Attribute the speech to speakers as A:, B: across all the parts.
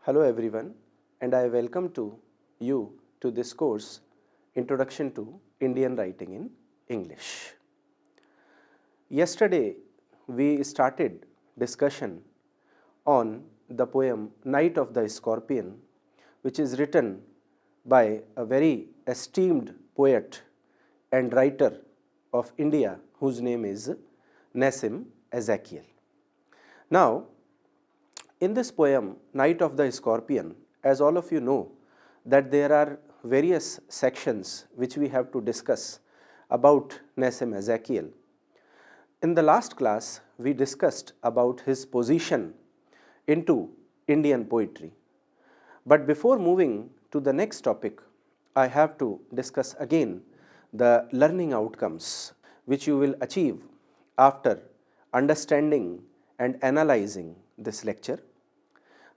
A: Hello everyone, and I welcome you to this course, Introduction to Indian Writing in English. Yesterday we started discussion on the poem Night of the Scorpion, which is written by a very esteemed poet and writer of India whose name is Nassim Ezekiel. Now, in this poem, Night of the Scorpion, as all of you know, that there are various sections which we have to discuss about Nassim Ezekiel. In the last class, we discussed about his position into Indian poetry. But before moving to the next topic, I have to discuss again the learning outcomes which you will achieve after understanding and analyzing this lecture.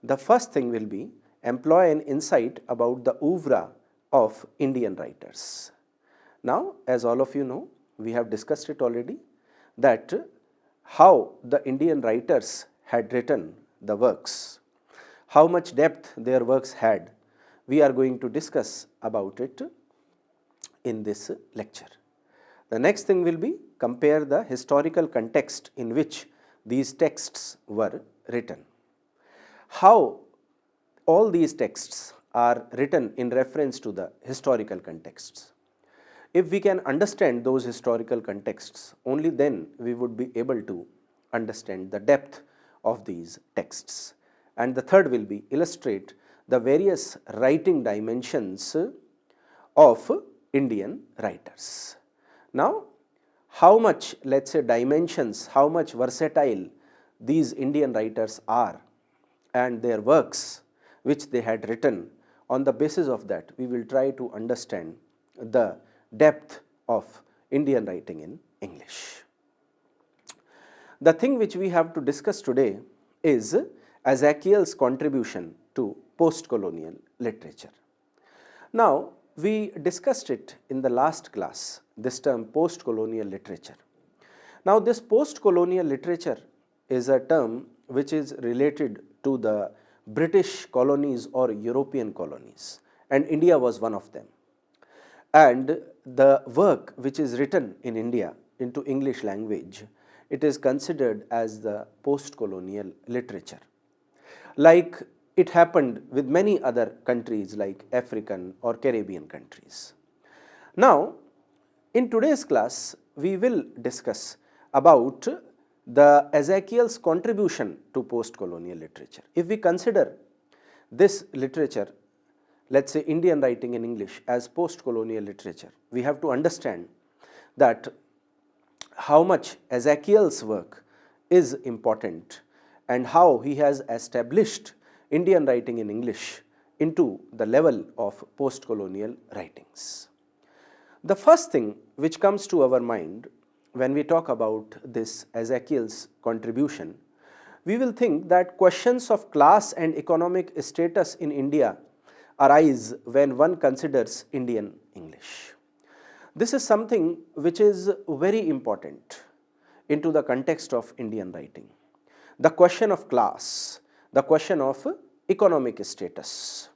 A: The first thing will be employ an insight about the oeuvre of Indian writers. Now, as all of you know, we have discussed it already, that how the Indian writers had written the works, how much depth their works had. We are going to discuss about it in this lecture. The next thing will be compare the historical context in which these texts were written. How all these texts are written in reference to the historical contexts. If we can understand those historical contexts, only then we would be able to understand the depth of these texts. And the third will be illustrate the various writing dimensions of Indian writers. Now, how much, let's say, dimensions, how much versatile these Indian writers are and their works which they had written, on the basis of that we will try to understand the depth of Indian writing in English. The thing which we have to discuss today is Ezekiel's contribution to post-colonial literature. Now, we discussed it in the last class, this term post-colonial literature. Now, this post-colonial literature is a term which is related to the British colonies or European colonies, and India was one of them. And the work which is written in India into English language, it is considered as the post-colonial literature. Like it happened with many other countries like African or Caribbean countries. Now, in today's class, we will discuss about the Ezekiel's contribution to post-colonial literature. If we consider this literature, let's say Indian writing in English, as post-colonial literature, we have to understand that how much Ezekiel's work is important and how he has established Indian writing in English into the level of post-colonial writings. The first thing which comes to our mind when we talk about this Ezekiel's contribution, we will think that questions of class and economic status in India arise when one considers Indian English. This is something which is very important into the context of Indian writing. The question of class, the question of economic status.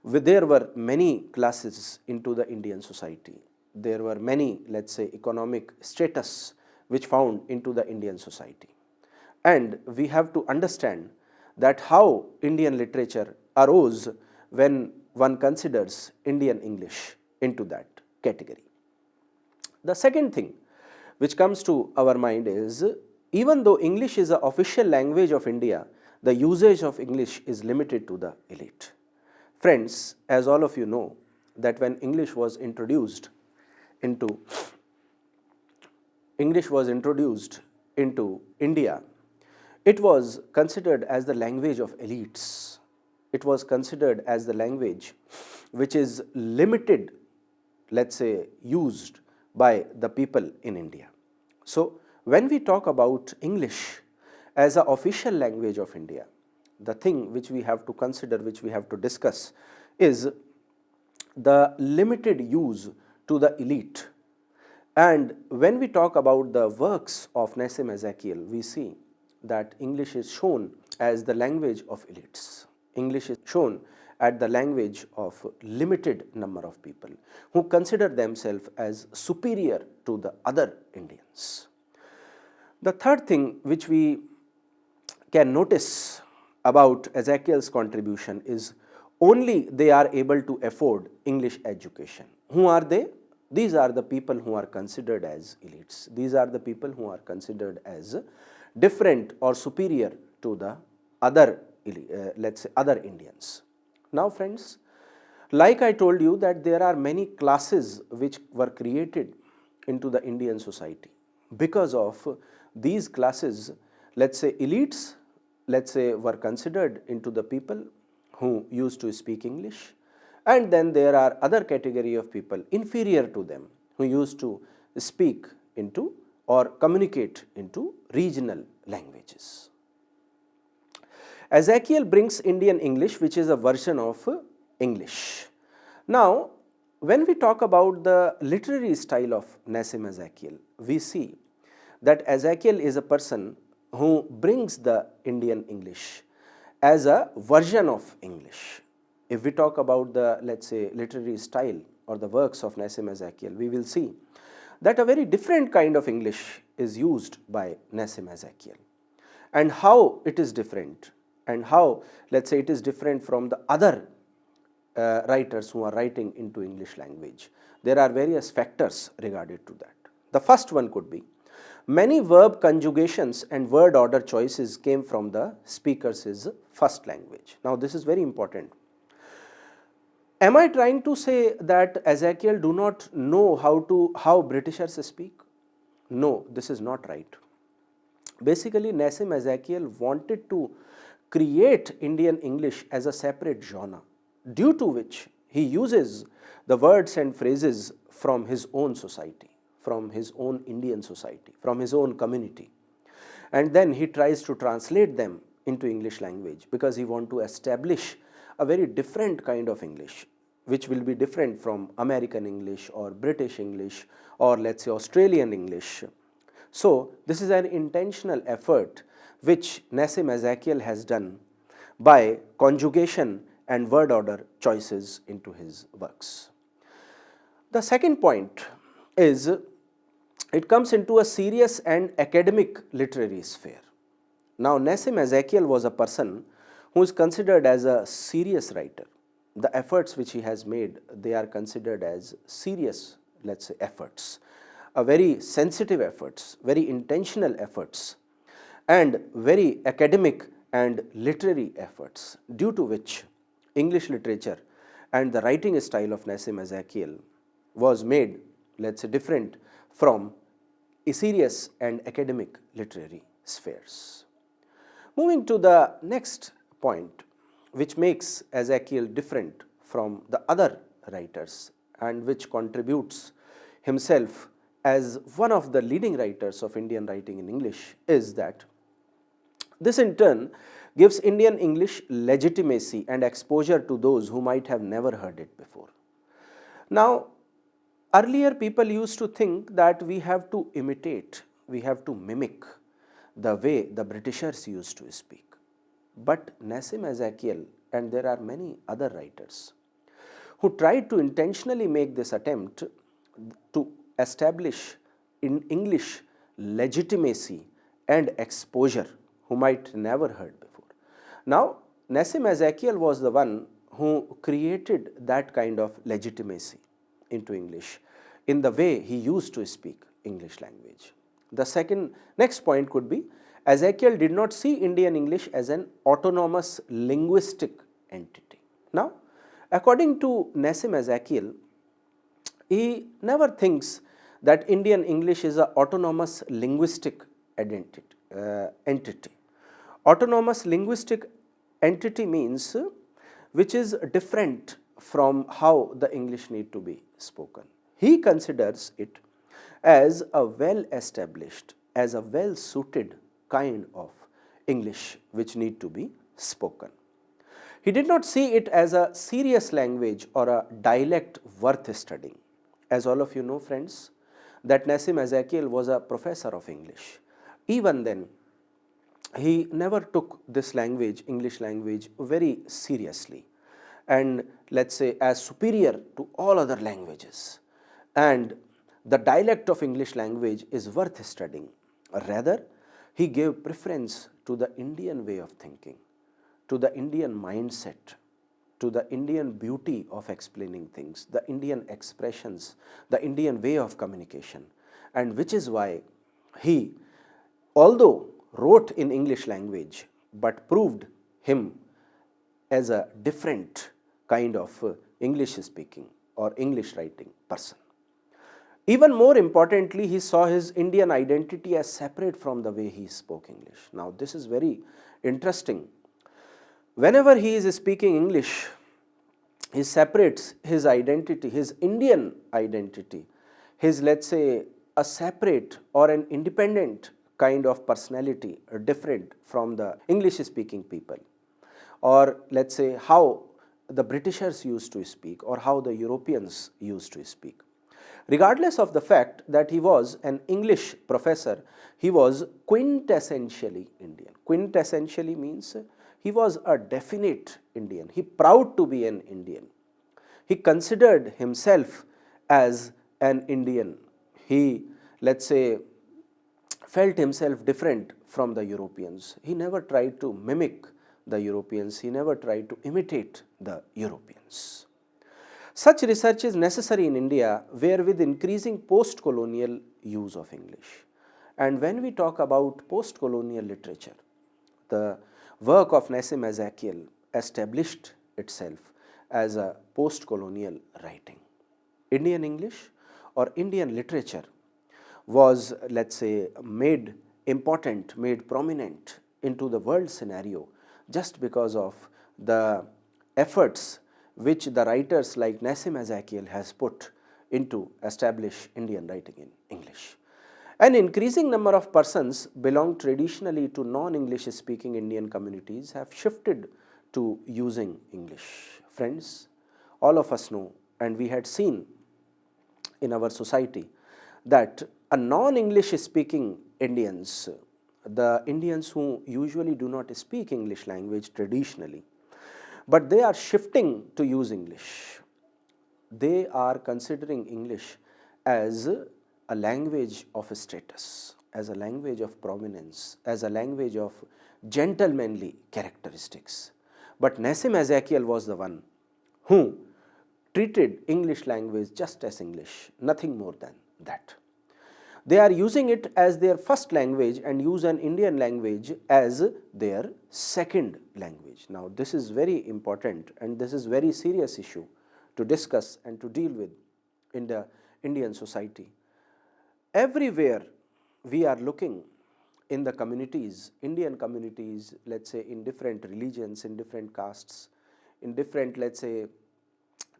A: There were many classes into the Indian society. There were many, let's say, economic status which found into the Indian society. And we have to understand that how Indian literature arose when one considers Indian English into that category. The second thing which comes to our mind is, even though English is the official language of India, the usage of English is limited to the elite. Friends, as all of you know, that when English was introduced into India, it was considered as the language of elites. It was considered as the language which is limited, let's say, used by the people in India. So, when we talk about English as an official language of India, the thing which we have to consider, which we have to discuss, is the limited use to the elite. And when we talk about the works of Nassim Ezekiel, we see that English is shown as the language of elites. English is shown at the language of limited number of people who consider themselves as superior to the other Indians. The third thing which we can notice about Ezekiel's contribution is only they are able to afford English education. Who are they? These are the people who are considered as elites. These are the people who are considered as different or superior to the other, let's say, other Indians. Now friends, like I told you that there are many classes which were created into the Indian society. Because of these classes, let's say elites, let's say, were considered into the people who used to speak English, and then there are other category of people inferior to them who used to speak into or communicate into regional languages. Ezekiel brings Indian English, which is a version of English. Now, when we talk about the literary style of Nassim Ezekiel, we see that Ezekiel is a person who brings the Indian English as a version of English. If we talk about the, let's say, literary style or the works of Nassim Ezekiel, we will see that a very different kind of English is used by Nassim Ezekiel. And how it is different, and how, let's say, it is different from the other writers who are writing into English language. There are various factors regarding to that. The first one could be many verb conjugations and word order choices came from the speaker's first language. Now, this is very important. Am I trying to say that Ezekiel do not know how Britishers speak? No, this is not right. Basically, Nassim Ezekiel wanted to create Indian English as a separate genre, due to which he uses the words and phrases from his own society, from his own Indian society, from his own community. And then he tries to translate them into English language because he wants to establish a very different kind of English, which will be different from American English or British English or, let's say, Australian English. So, this is an intentional effort which Nassim Ezekiel has done by conjugation and word order choices into his works. The second point is it comes into a serious and academic literary sphere. Now, Nassim Ezekiel was a person who is considered as a serious writer. The efforts which he has made, they are considered as serious, let's say, efforts, very sensitive efforts, very intentional efforts, and very academic and literary efforts, due to which English literature and the writing style of Nassim Ezekiel was made, let's say, different from a serious and academic literary spheres. Moving to the next point, which makes Ezekiel different from the other writers and which contributes himself as one of the leading writers of Indian writing in English, is that this in turn gives Indian English legitimacy and exposure to those who might have never heard it before. Now, earlier people used to think that we have to imitate, we have to mimic the way the Britishers used to speak. But Nassim Ezekiel, and there are many other writers who tried to intentionally make this attempt to establish in English legitimacy and exposure who might never heard before. Now, Nassim Ezekiel was the one who created that kind of legitimacy into English in the way he used to speak English language. The next point could be Ezekiel did not see Indian English as an autonomous linguistic entity. Now, according to Nassim Ezekiel, he never thinks that Indian English is an autonomous linguistic entity. Autonomous linguistic entity means which is different from how the English need to be spoken. He considers it as a well-established, as a well-suited kind of English which need to be spoken. He did not see it as a serious language or a dialect worth studying. As all of you know, friends, that Nassim Ezekiel was a professor of English. Even then, he never took this language, English language, very seriously and let's say as superior to all other languages. And the dialect of English language is worth studying. Rather, he gave preference to the Indian way of thinking, to the Indian mindset, to the Indian beauty of explaining things, the Indian expressions, the Indian way of communication. And which is why he, although wrote in English language, but proved him as a different kind of English speaking or English writing person. Even more importantly, he saw his Indian identity as separate from the way he spoke English. Now, this is very interesting. Whenever he is speaking English, he separates his identity, his Indian identity, his, let's say, a separate or an independent kind of personality, different from the English speaking people, or let's say how the Britishers used to speak or how the Europeans used to speak. Regardless of the fact that he was an English professor, he was quintessentially Indian. Quintessentially means he was a definite Indian. He proud to be an Indian. He considered himself as an Indian. He, let's say, felt himself different from the Europeans. He never tried to mimic the Europeans. He never tried to imitate the Europeans. Such research is necessary in India, where with increasing post-colonial use of English. And when we talk about post-colonial literature, the work of Nassim Ezekiel established itself as a post-colonial writing. Indian English or Indian literature was, let's say, made important, made prominent into the world scenario just because of the efforts which the writers like Nassim Ezekiel has put into establish Indian writing in English. An increasing number of persons belong traditionally to non-English speaking Indian communities have shifted to using English. Friends, all of us know, and we had seen in our society, that a non-English speaking Indians, the Indians who usually do not speak English language traditionally, but they are shifting to use English. They are considering English as a language of status, as a language of prominence, as a language of gentlemanly characteristics. But Nassim Ezekiel was the one who treated English language just as English, nothing more than that. They are using it as their first language and use an Indian language as their second language. Now, this is very important and this is very serious issue to discuss and to deal with in the Indian society. Everywhere we are looking in the communities, Indian communities, let's say in different religions, in different castes, in different, let's say,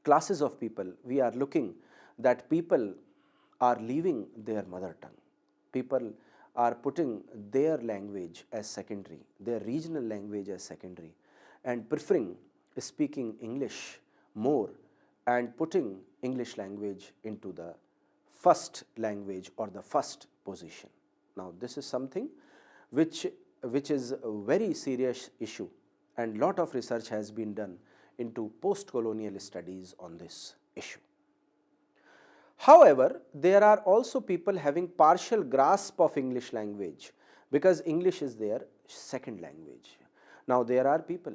A: classes of people, we are looking that people are leaving their mother tongue. People are putting their language as secondary, their regional language as secondary, and preferring speaking English more and putting English language into the first language or the first position. Now, this is something which is a very serious issue, and lot of research has been done into post-colonial studies on this issue. However, there are also people having partial grasp of English language because English is their second language. Now, there are people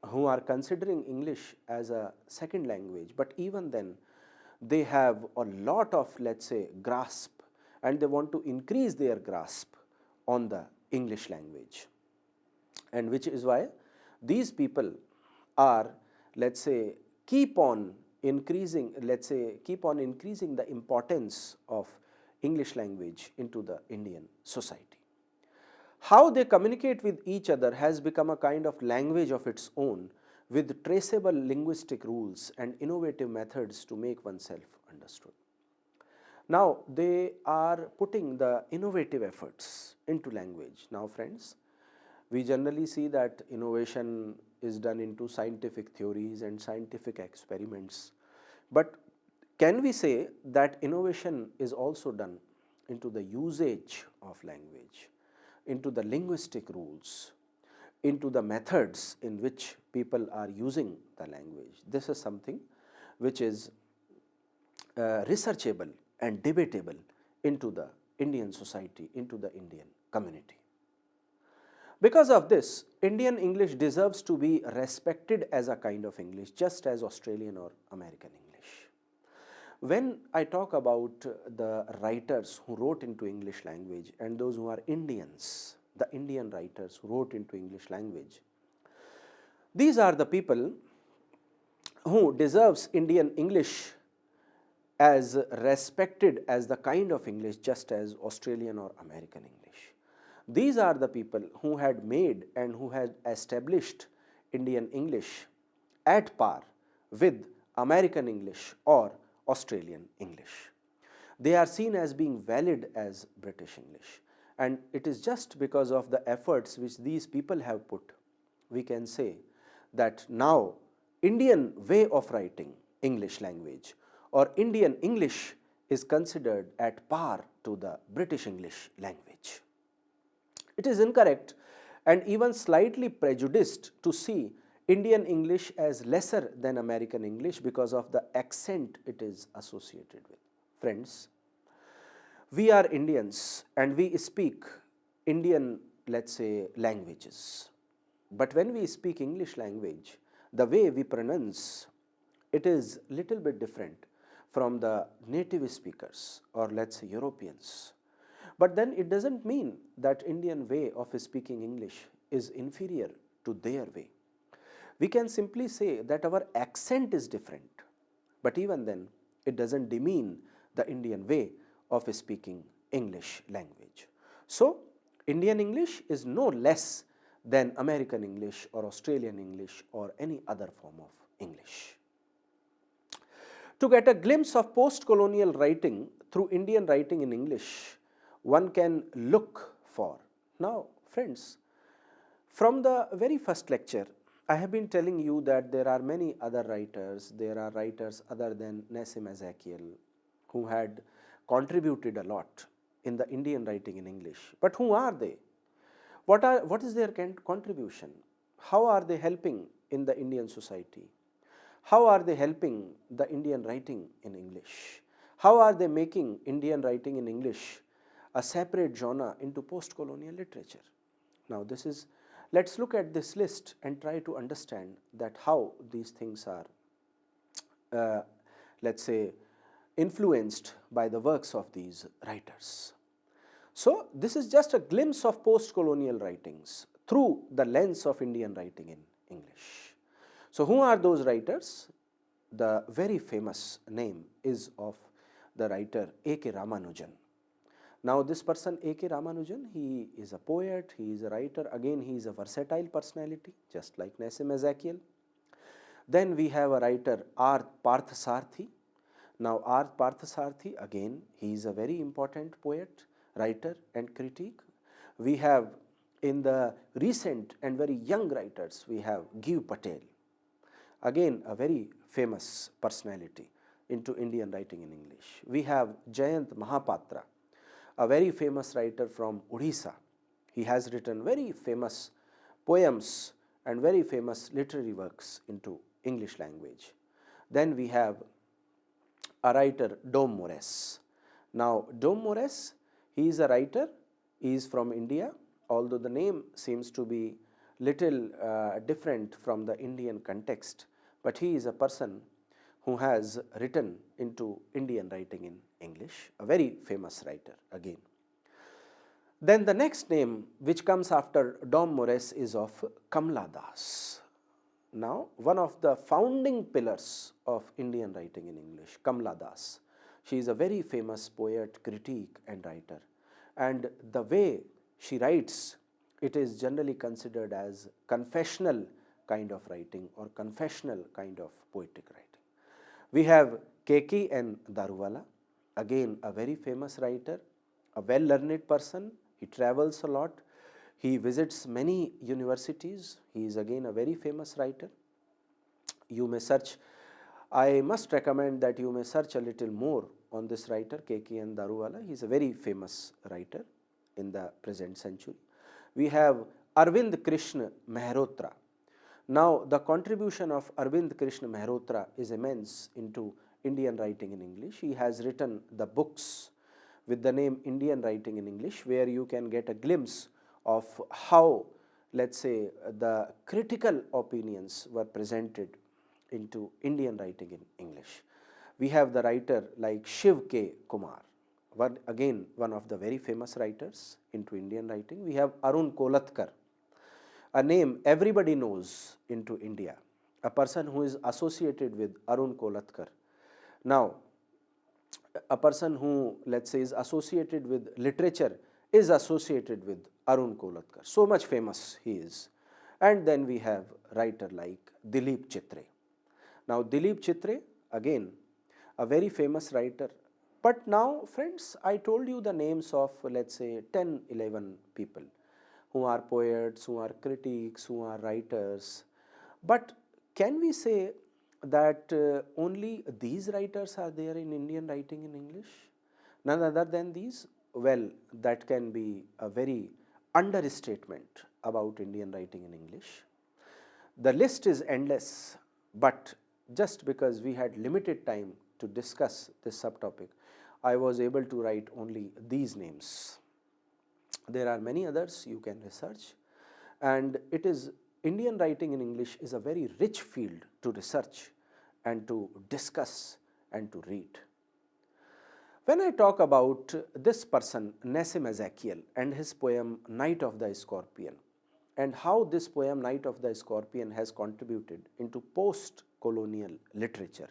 A: who are considering English as a second language, but even then they have a lot of, let's say, grasp, and they want to increase their grasp on the English language. And which is why these people are, let's say, keep on increasing the importance of English language into the Indian society. How they communicate with each other has become a kind of language of its own, with traceable linguistic rules and innovative methods to make oneself understood. Now, they are putting the innovative efforts into language. Now, friends, we generally see that innovation is done into scientific theories and scientific experiments. But can we say that innovation is also done into the usage of language? into the linguistic rules, into the methods in which people are using the language. This is something which is researchable and debatable into the Indian society, into the Indian community. Because of this, Indian English deserves to be respected as a kind of English, just as Australian or American English. When I talk about the writers who wrote into English language and those who are Indians, the Indian writers who wrote into English language, these are the people who deserves Indian English as respected as the kind of English just as Australian or American English. These are the people who had made and who had established Indian English at par with American English or Australian English. They are seen as being valid as British English, and it is just because of the efforts which these people have put, we can say that now Indian way of writing English language or Indian English is considered at par to the British English language. It is incorrect and even slightly prejudiced to see Indian English as lesser than American English because of the accent it is associated with. Friends, we are Indians and we speak Indian, let's say, languages. But when we speak English language, the way we pronounce it is little bit different from the native speakers or let's say Europeans. But then it doesn't mean that Indian way of speaking English is inferior to their way. We can simply say that our accent is different, but even then it doesn't demean the Indian way of speaking English language. So Indian English is no less than American English or Australian English or any other form of English. To get a glimpse of post-colonial writing through Indian writing in English, one can look for. Now, friends, from the very first lecture, I have been telling you that there are many other writers. There are writers other than Nassim Ezekiel who had contributed a lot in the Indian writing in English. But who are they? What is their contribution? How are they helping in the Indian society? How are they helping the Indian writing in English? How are they making Indian writing in English a separate genre into post-colonial literature? Now let's look at this list and try to understand that how these things are, let's say, influenced by the works of these writers. So this is just a glimpse of post-colonial writings through the lens of Indian writing in English. So who are those writers? The very famous name is of the writer A.K. Ramanujan. Now this person A.K. Ramanujan, he is a poet, he is a writer, again he is a versatile personality just like Nassim Ezekiel. Then we have a writer R. Parthasarathi. Now R. Parthasarathi, again he is a very important poet, writer and critique. We have in the recent and very young writers, we have Giv Patel, again a very famous personality into Indian writing in English. We have Jayant Mahapatra, a very famous writer from Odisha. He has written very famous poems and very famous literary works into English language. Then we have a writer, Dom Morris. Now Dom Morris, he is a writer, he is from India, although the name seems to be little different from the Indian context, but he is a person who has written into Indian writing in English, a very famous writer again. Then the next name which comes after Dom Morris is of Kamala Das. Now one of the founding pillars of Indian writing in English, Kamala Das. She is a very famous poet, critique and writer, and the way she writes, it is generally considered as confessional kind of writing or confessional kind of poetic writing. We have K.K. N. Daruvala, again a very famous writer, a well-learned person. He travels a lot, he visits many universities, he is again a very famous writer. You may search, I must recommend that you may search a little more on this writer K.K. N. Daruvala. He is a very famous writer in the present century. we have Arvind Krishna Maharotra. Now, the contribution of Arvind Krishna Maharotra is immense into Indian writing in English. He has written the books with the name Indian Writing in English, where you can get a glimpse of how, let's say, the critical opinions were presented into Indian writing in English. We have the writer like Shiv K. Kumar, again one of the very famous writers into Indian writing. We have Arun Kolatkar, a name everybody knows into India, a person who is associated with Arun Kolatkar. Now, a person who, let's say, is associated with literature is associated with Arun Kolatkar. So much famous he is. And then we have writer like Dilip Chitre. Now, Dilip Chitre, again, a very famous writer. But now, friends, I told you the names of, let's say, 10, 11 people who are poets, who are critics, who are writers. But can we say that only these writers are there in Indian writing in English? None other than these? Well, that can be a very understatement about Indian writing in English. The list is endless, but just because we had limited time to discuss this subtopic, I was able to write only these names. There are many others you can research, and it is Indian writing in English is a very rich field to research and to discuss and to read. When I talk about this person, Nassim Ezekiel, and his poem Night of the Scorpion, and how this poem Night of the Scorpion has contributed into post-colonial literature,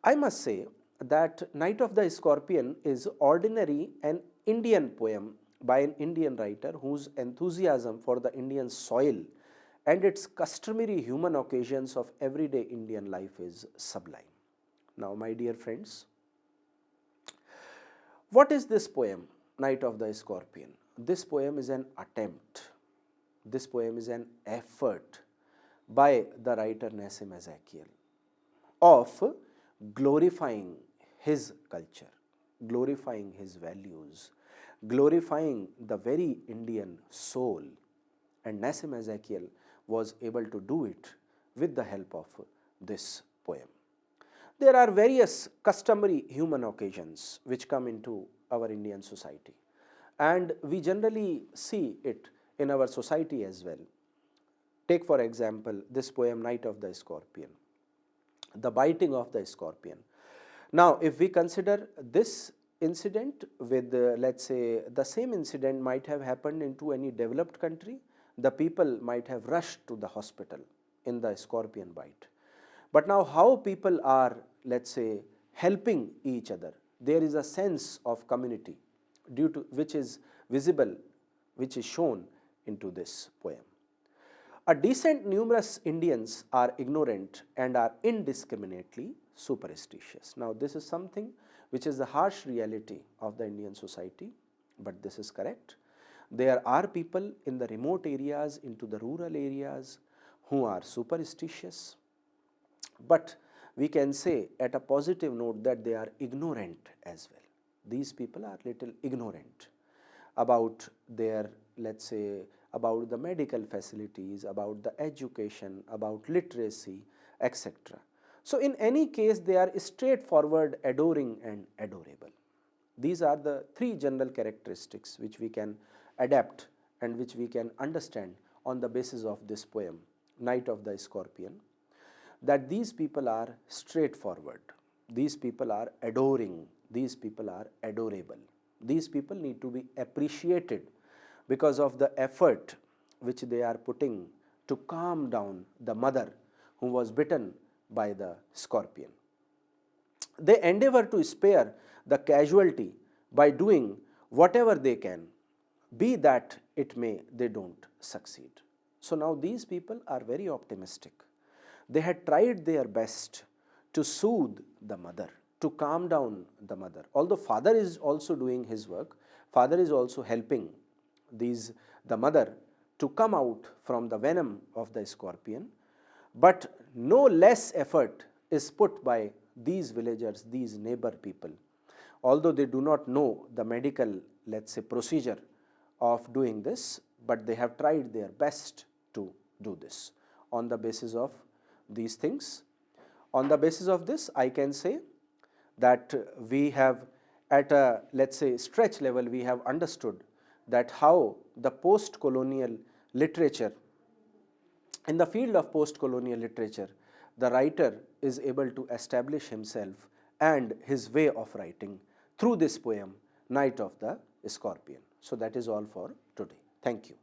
A: I must say that Night of the Scorpion is ordinary an Indian poem by an Indian writer whose enthusiasm for the Indian soil and its customary human occasions of everyday Indian life is sublime. Now, my dear friends, what is this poem, Night of the Scorpion? This poem is an attempt, this poem is an effort by the writer Nassim Ezekiel of glorifying his culture, glorifying his values, glorifying the very Indian soul, and Nassim Ezekiel was able to do it with the help of this poem. There are various customary human occasions which come into our Indian society, and we generally see it in our society as well. Take for example this poem Night of the Scorpion, the biting of the scorpion. Now, if we consider this incident with, let's say, the same incident might have happened into any developed country, the people might have rushed to the hospital in the scorpion bite. But now how people are, let's say, helping each other, there is a sense of community due to which is visible, which is shown into this poem. A decent numerous Indians are ignorant and are indiscriminately superstitious. Now, this is something which is the harsh reality of the Indian society, but this is correct. There are people in the remote areas, into the rural areas, who are superstitious, but we can say at a positive note that they are ignorant as well. These people are little ignorant about their, let's say, about the medical facilities, about the education, about literacy, etc. So, in any case, they are straightforward, adoring and adorable. These are the three general characteristics which we can adapt and which we can understand on the basis of this poem, Night of the Scorpion, that these people are straightforward, these people are adoring, these people are adorable. These people need to be appreciated because of the effort which they are putting to calm down the mother who was bitten by the scorpion. They endeavor to spare the casualty by doing whatever they can, be that it may they don't succeed. So now these people are very optimistic. They had tried their best to soothe the mother, to calm down the mother. Although father is also doing his work, father is also helping the mother to come out from the venom of the scorpion, but no less effort is put by these villagers, these neighbor people. Although they do not know the medical, let's say, procedure of doing this, but they have tried their best to do this. On the basis of these things, on the basis of this, I can say that we have, at a, let's say, stretch level, we have understood that how the post-colonial literature, in the field of post-colonial literature, the writer is able to establish himself and his way of writing through this poem, Night of the Scorpion. So that is all for today. Thank you.